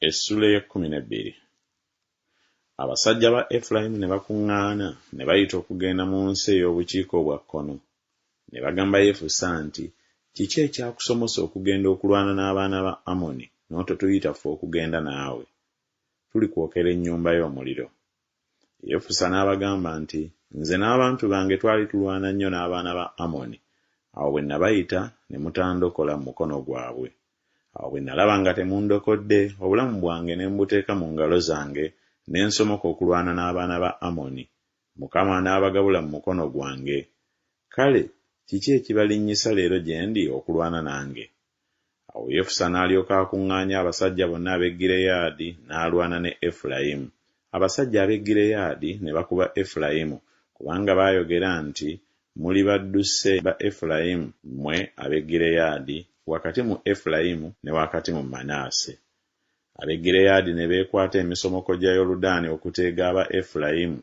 Essula y'e12. Abasajja ba Efulayimu ne bakuŋŋaana ne bayita okugenda mu nsi ey'obukiika obwa kkono. Ne bagamba Yefusa nti, kiki ekyakusomosa okugenda okulwana n'abaana ba Amoni n'ototuyita ffe okugenda naawe? Tuli kwokera ennyumba y'omuliro. Yefusa n'abagamba nti, nze n'abantu bange twali tulwana nnyo n'abaana ba Amoni, awo bwe nabayita ne mutandokola mu mukono gwabwe. Awo bwe nalaba nga temundokodde, obulamu bwange ne mbuteeka mu ngalo zange, ne nsomoka okulwana n'abaana ba Amoni. Mukama n'abagabula mu mukono gwange. Kale kiki ekibalinnyisa leero gye ndi okulwana nange? Awo Yefusa n'alyoka akuŋŋaanya abasajja bonna ab'e Gireyaadi n'alwana ne Efulayimu. Abasajja ab'e Gireyaadi ne bakuba Efulayimu, kubanga baayogera nti, muli badduse ba Efulayimu mmwe ab'e Gireyaadi, wakati mu Efulayimu ne wakati mu Manaase. Ab'e Gireyaadi ne beekwata emisomoko gya Yoludaani okuteega aba Efulayimu.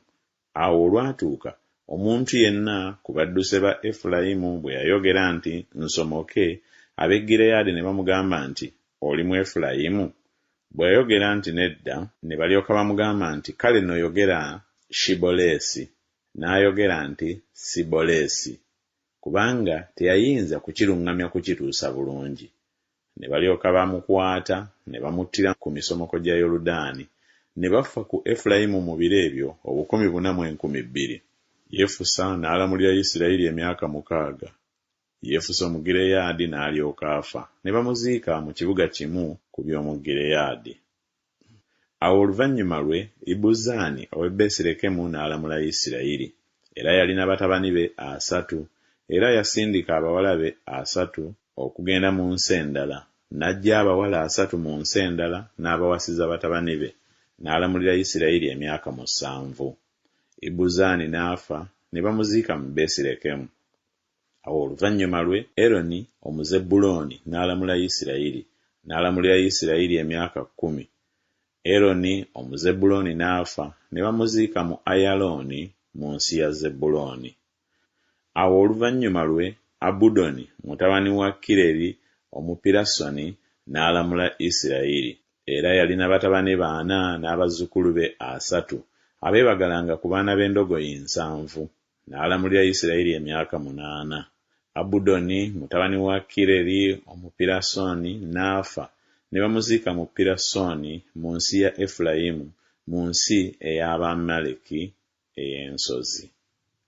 Awo olwatuuka, omuntu yenna ku badduse ba Efulayimu bwe yayogera nti nsomoke, ab'e Gireyaadi ne bamugamba nti, oli mu Efulayimu? Bwe yayogera nti nedda, ne balyoka bamugamba nti, kale nno yogera Shiboleesi. N'ayogera nti Siboleesi, kubanga teyayinza kukiruŋŋamya kukituusa bulungi. Ne balyoka bamukwata ne bamuttira ku misomoko gya Yoludaani. Ne bafa ku Efulayimu mu biro ebyo 4,200. Yefusa n'alamulira Isirayiri emyaka 6. Yefusa Omugireyaadi n'alyoka afa, ne bamuziika mu kibuga kimu ku by'omu Gireyaadi. Awo oluvannyuma lwe, Ibuzaani ow'e Besirekemu n'alamula Isirayiri, era yalina batabani be 3, era yasindika abawala be 3 okugenda mu nsi endala. N'aggya abawala 3 mu nsi endala n'abawasiza batabani be, n'alamulira Isirayiri emyaka 7. Ibuzaani n'afa, ne bamuziika mu Besirekemu. Awo oluvannyuma lwe, Eroni Omuzebbulooni n'alamula Isirayiri, n'alamulira Isirayiri emyaka 10. Eroni Omuzebbulooni n'afa, ne bamuziika mu Ayalooni mu nsi ya Zebbulooni. Awo oluvannyuma lwe, Abudoni mutabani wa Kireri Omupirasoni n'alamula Isirayiri, era yalina batabani 4 n'abazzukulu be 3, abeebagalanga ku baana b'endogoyi 7. N'alamulira Isirayiri emyaka 8. Abudoni mutabani wa Kireri Omupirasoni n'afa, ne bamuziika mu Pirasoni mu nsi ya Efulayimu, mu nsi ey'Abamaleki ey'ensozi.